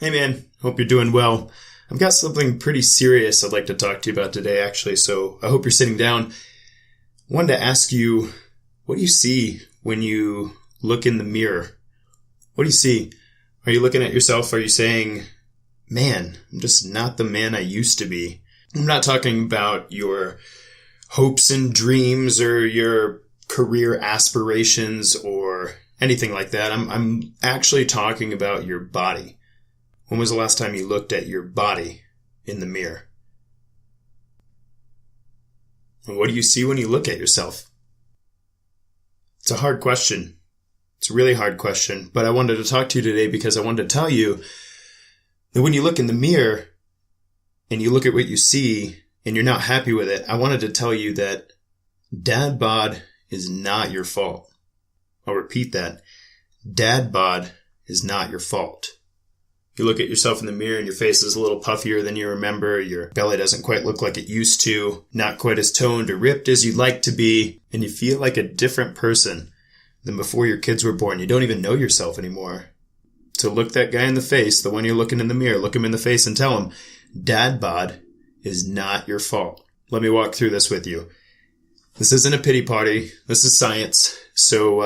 Hey man, hope you're doing well. I've got something pretty serious I'd like to talk to you about today, actually, so I hope you're sitting down. I wanted to ask you, what do you see when you look in the mirror? What do you see? Are you looking at yourself? Are you saying, man, I'm just not the man I used to be? I'm not talking about your hopes and dreams or your career aspirations or anything like that. I'm actually talking about your body. When was the last time you looked at your body in the mirror? And what do you see when you look at yourself? It's a hard question. It's a really hard question, but I wanted to talk to you today because I wanted to tell you that when you look in the mirror and you look at what you see and you're not happy with it, I wanted to tell you that Dad Bod is not your fault. I'll repeat that. Dad Bod is not your fault. You look at yourself in the mirror and your face is a little puffier than you remember. Your belly doesn't quite look like it used to. Not quite as toned or ripped as you'd like to be. And you feel like a different person than before your kids were born. You don't even know yourself anymore. So look that guy in the face, the one you're looking in the mirror, look him in the face and tell him, Dad Bod is not your fault. Let me walk through this with you. This isn't a pity party. This is science. So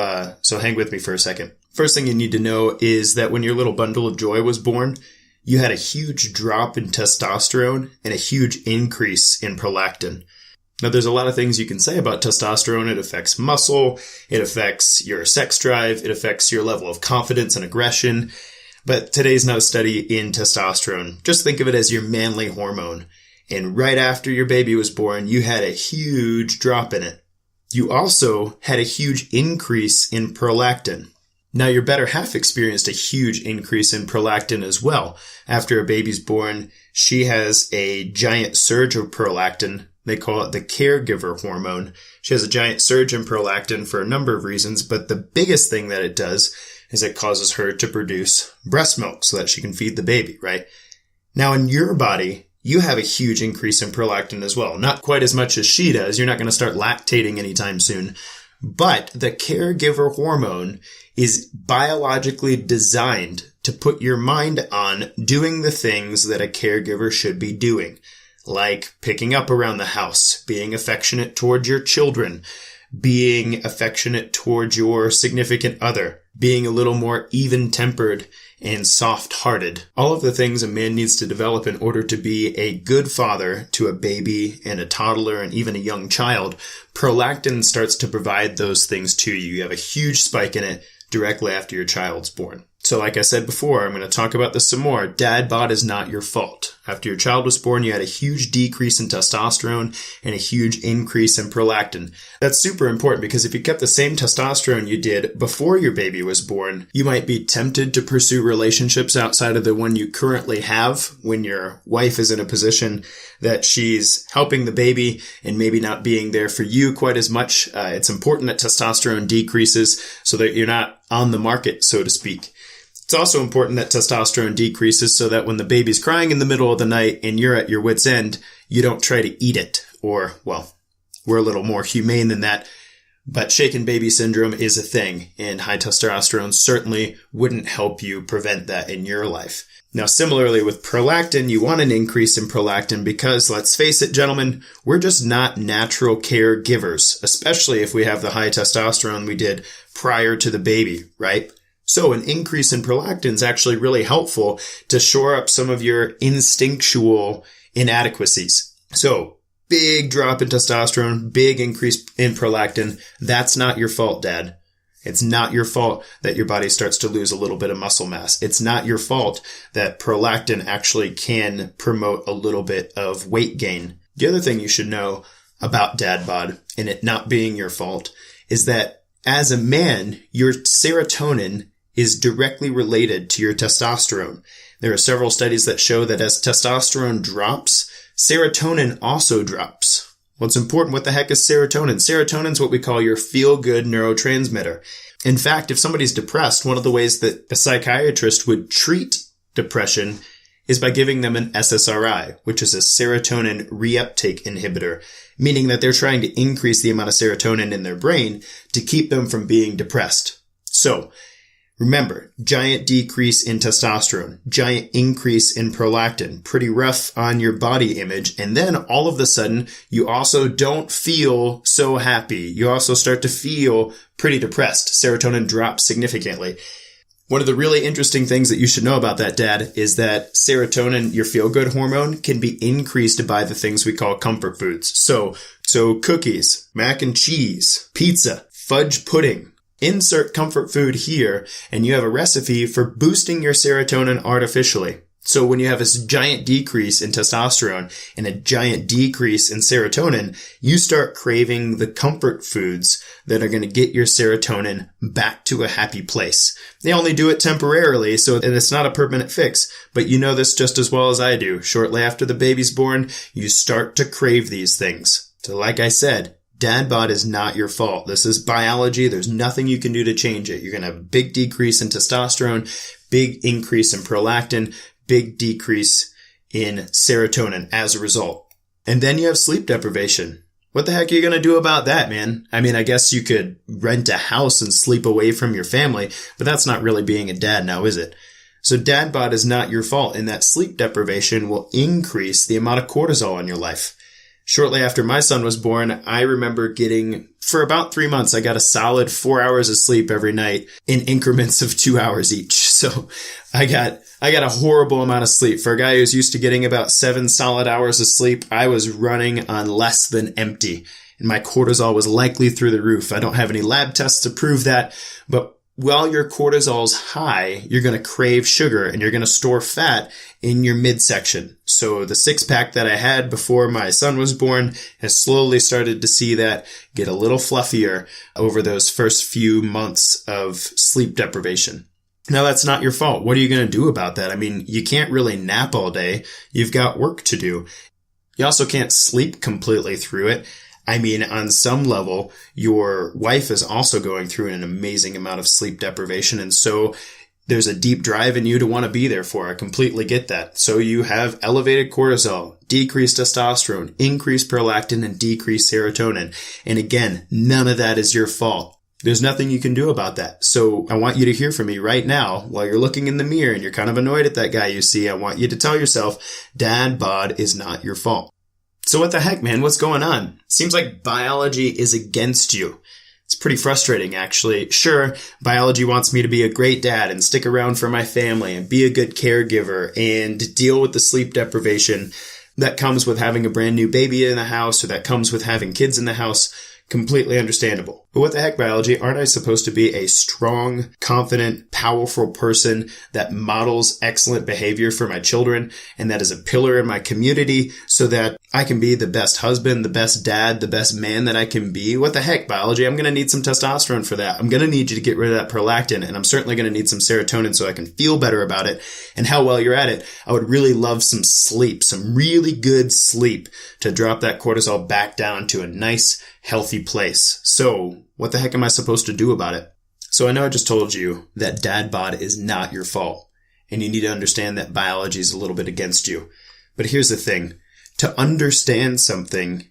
hang with me for a second. First thing you need to know is that when your little bundle of joy was born, you had a huge drop in testosterone and a huge increase in prolactin. Now, there's a lot of things you can say about testosterone. It affects muscle, it affects your sex drive, it affects your level of confidence and aggression. But today's not a study in testosterone. Just think of it as your manly hormone. And right after your baby was born, you had a huge drop in it. You also had a huge increase in prolactin. Now, your better half experienced a huge increase in prolactin as well. After a baby's born, she has a giant surge of prolactin. They call it the caregiver hormone. She has a giant surge in prolactin for a number of reasons, but the biggest thing that it does is it causes her to produce breast milk so that she can feed the baby, right? Now, in your body, you have a huge increase in prolactin as well. Not quite as much as she does. You're not going to start lactating anytime soon. But the caregiver hormone is biologically designed to put your mind on doing the things that a caregiver should be doing, like picking up around the house, being affectionate towards your children, being affectionate towards your significant other, being a little more even-tempered and soft-hearted. All of the things a man needs to develop in order to be a good father to a baby and a toddler and even a young child. Prolactin starts to provide those things to you. You have a huge spike in it directly after your child's born. So like I said before, I'm going to talk about this some more. Dad Bod is not your fault. After your child was born, you had a huge decrease in testosterone and a huge increase in prolactin. That's super important because if you kept the same testosterone you did before your baby was born, you might be tempted to pursue relationships outside of the one you currently have when your wife is in a position that she's helping the baby and maybe not being there for you quite as much. It's important that testosterone decreases so that you're not on the market, so to speak. It's also important that testosterone decreases so that when the baby's crying in the middle of the night and you're at your wit's end, you don't try to eat it. Or, well, we're a little more humane than that. But shaken baby syndrome is a thing, and high testosterone certainly wouldn't help you prevent that in your life. Now, similarly with prolactin, you want an increase in prolactin because, let's face it, gentlemen, we're just not natural caregivers, especially if we have the high testosterone we did prior to the baby, right? So an increase in prolactin is actually really helpful to shore up some of your instinctual inadequacies. So big drop in testosterone, big increase in prolactin. That's not your fault, Dad. It's not your fault that your body starts to lose a little bit of muscle mass. It's not your fault that prolactin actually can promote a little bit of weight gain. The other thing you should know about Dad Bod and it not being your fault is that as a man, your serotonin is directly related to your testosterone. There are several studies that show that as testosterone drops, serotonin also drops. What's important, what the heck is serotonin? Serotonin is what we call your feel-good neurotransmitter. In fact, if somebody's depressed, one of the ways that a psychiatrist would treat depression is by giving them an SSRI, which is a serotonin reuptake inhibitor, meaning that they're trying to increase the amount of serotonin in their brain to keep them from being depressed. So, Remember, giant decrease in testosterone, giant increase in prolactin, pretty rough on your body image. And then all of a sudden, you also don't feel so happy. You also start to feel pretty depressed. Serotonin drops significantly. One of the really interesting things that you should know about that, Dad, is that serotonin, your feel-good hormone, can be increased by the things we call comfort foods. So cookies, mac and cheese, pizza, fudge pudding. Insert comfort food here, and you have a recipe for boosting your serotonin artificially. So when you have this giant decrease in testosterone and a giant decrease in serotonin, you start craving the comfort foods that are going to get your serotonin back to a happy place. They only do it temporarily, and it's not a permanent fix, but you know this just as well as I do. Shortly after the baby's born, you start to crave these things. So like I said, Dad Bod is not your fault. This is biology. There's nothing you can do to change it. You're going to have a big decrease in testosterone, big increase in prolactin, big decrease in serotonin as a result. And then you have sleep deprivation. What the heck are you going to do about that, man? I mean, I guess you could rent a house and sleep away from your family, but that's not really being a dad now, is it? So Dad Bod is not your fault, and that sleep deprivation will increase the amount of cortisol in your life. Shortly after my son was born, I remember for about 3 months, I got a solid 4 hours of sleep every night in increments of 2 hours each. So I got a horrible amount of sleep. For a guy who's used to getting about 7 solid hours of sleep, I was running on less than empty. And my cortisol was likely through the roof. I don't have any lab tests to prove that, but while your cortisol's high, you're going to crave sugar and you're going to store fat in your midsection. So the 6-pack that I had before my son was born has slowly started to see that get a little fluffier over those first few months of sleep deprivation. Now, that's not your fault. What are you going to do about that? I mean, you can't really nap all day. You've got work to do. You also can't sleep completely through it. I mean, on some level, your wife is also going through an amazing amount of sleep deprivation. And so there's a deep drive in you to want to be there for her. I completely get that. So you have elevated cortisol, decreased testosterone, increased prolactin, and decreased serotonin. And again, none of that is your fault. There's nothing you can do about that. So I want you to hear from me right now while you're looking in the mirror and you're kind of annoyed at that guy you see. I want you to tell yourself, Dad Bod is not your fault. So what the heck, man? What's going on? Seems like biology is against you. It's pretty frustrating, actually. Sure, biology wants me to be a great dad and stick around for my family and be a good caregiver and deal with the sleep deprivation that comes with having a brand new baby in the house or that comes with having kids in the house. Completely understandable. But what the heck, biology? Aren't I supposed to be a strong, confident, powerful person that models excellent behavior for my children and that is a pillar in my community so that I can be the best husband, the best dad, the best man that I can be? What the heck, biology? I'm going to need some testosterone for that. I'm going to need you to get rid of that prolactin, and I'm certainly going to need some serotonin so I can feel better about it. And how well you're at it, I would really love some sleep, some really good sleep to drop that cortisol back down to a nice, healthy place. So what the heck am I supposed to do about it? So I know I just told you that Dad Bod is not your fault, and you need to understand that biology is a little bit against you. But here's the thing. To understand something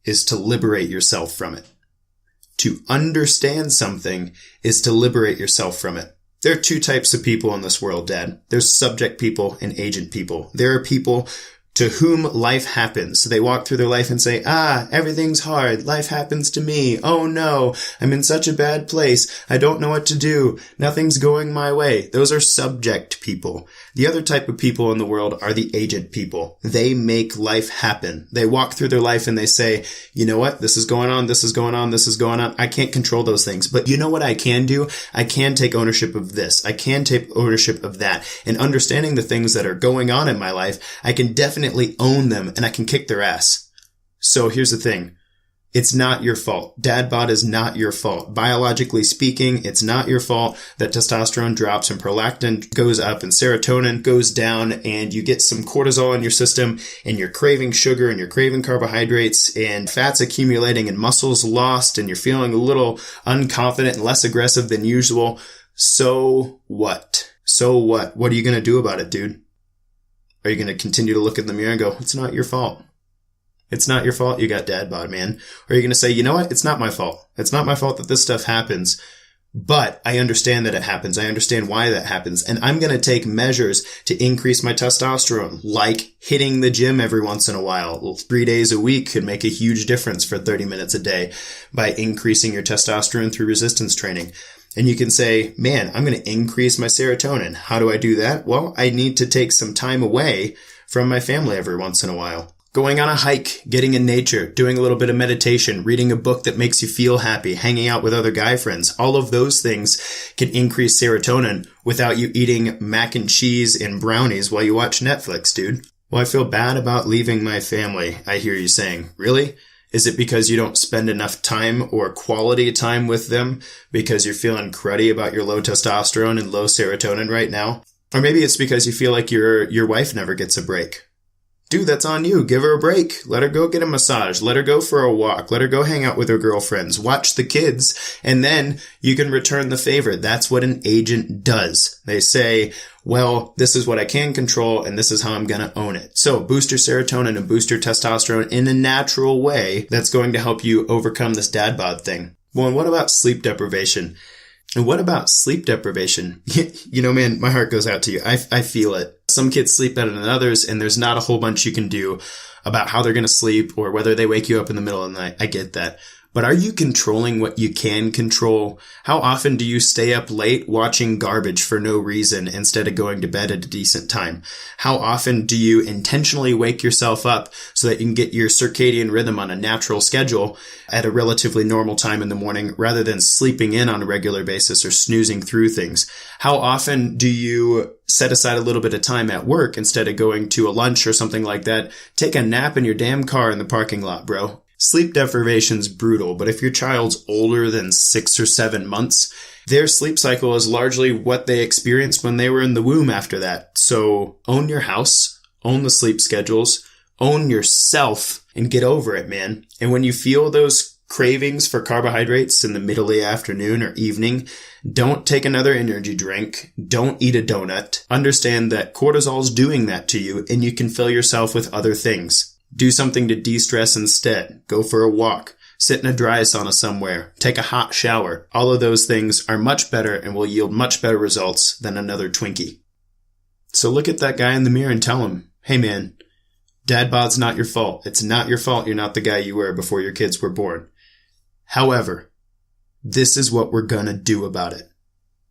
is to liberate yourself from it. To understand something is to liberate yourself from it. There are 2 types of people in this world, Dad. There's subject people and agent people. There are people to whom life happens. So they walk through their life and say, everything's hard. Life happens to me. Oh no, I'm in such a bad place. I don't know what to do. Nothing's going my way. Those are subject people. The other type of people in the world are the agent people. They make life happen. They walk through their life and they say, you know what? This is going on. This is going on. This is going on. I can't control those things. But you know what I can do? I can take ownership of this. I can take ownership of that. And understanding the things that are going on in my life, I can definitely own them and I can kick their ass. So here's the thing. It's not your fault. Dad Bod is not your fault. Biologically speaking, it's not your fault that testosterone drops and prolactin goes up and serotonin goes down and you get some cortisol in your system and you're craving sugar and you're craving carbohydrates and fat's accumulating and muscle's lost and you're feeling a little unconfident and less aggressive than usual. So what? So what? What are you going to do about it, dude? Are you going to continue to look in the mirror and go, it's not your fault? It's not your fault you got Dad Bod, man. Or are you going to say, you know what? It's not my fault. It's not my fault that this stuff happens, But I understand that it happens. I understand why that happens. And I'm going to take measures to increase my testosterone, like hitting the gym every once in a while. 3 days a week could make a huge difference for 30 minutes a day by increasing your testosterone through resistance training. And you can say, man, I'm going to increase my serotonin. How do I do that? Well, I need to take some time away from my family every once in a while. Going on a hike, getting in nature, doing a little bit of meditation, reading a book that makes you feel happy, hanging out with other guy friends. All of those things can increase serotonin without you eating mac and cheese and brownies while you watch Netflix, dude. Well, I feel bad about leaving my family, I hear you saying. Really? Is it because you don't spend enough time or quality time with them because you're feeling cruddy about your low testosterone and low serotonin right now? Or maybe it's because you feel like your wife never gets a break. Dude, that's on you. Give her a break. Let her go get a massage. Let her go for a walk. Let her go hang out with her girlfriends. Watch the kids. And then you can return the favor. That's what an agent does. They say, well, this is what I can control and this is how I'm going to own it. So boost your serotonin and boost your testosterone in a natural way that's going to help you overcome this dad bod thing. Well, and what about sleep deprivation? And what about sleep deprivation? You know, man, my heart goes out to you. I feel it. Some kids sleep better than others, and there's not a whole bunch you can do about how they're going to sleep or whether they wake you up in the middle of the night. I get that. But are you controlling what you can control? How often do you stay up late watching garbage for no reason instead of going to bed at a decent time? How often do you intentionally wake yourself up so that you can get your circadian rhythm on a natural schedule at a relatively normal time in the morning rather than sleeping in on a regular basis or snoozing through things? How often do you set aside a little bit of time at work instead of going to a lunch or something like that? Take a nap in your damn car in the parking lot, bro. Sleep deprivation's brutal, but if your child's older than 6 or 7 months, their sleep cycle is largely what they experienced when they were in the womb after that. So own your house, own the sleep schedules, own yourself, and get over it, man. And when you feel those cravings for carbohydrates in the middle of the afternoon or evening, don't take another energy drink. Don't eat a donut. Understand that cortisol's doing that to you, and you can fill yourself with other things. Do something to de-stress instead. Go for a walk. Sit in a dry sauna somewhere. Take a hot shower. All of those things are much better and will yield much better results than another Twinkie. So look at that guy in the mirror and tell him, hey man, dad bod's not your fault. It's not your fault you're not the guy you were before your kids were born. However, this is what we're gonna do about it.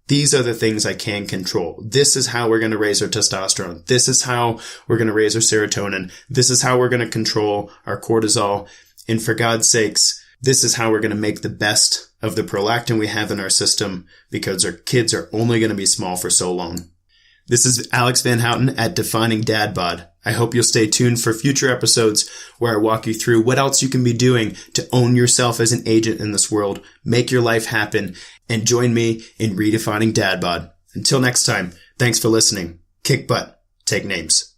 These are the things I can control. This is how we're going to raise our testosterone. This is how we're going to raise our serotonin. This is how we're going to control our cortisol. And for God's sakes, this is how we're going to make the best of the prolactin we have in our system because our kids are only going to be small for so long. This is Alex Van Houten at Defining Dad Bod. I hope you'll stay tuned for future episodes where I walk you through what else you can be doing to own yourself as an agent in this world, make your life happen, and join me in redefining Dad Bod. Until next time, thanks for listening. Kick butt. Take names.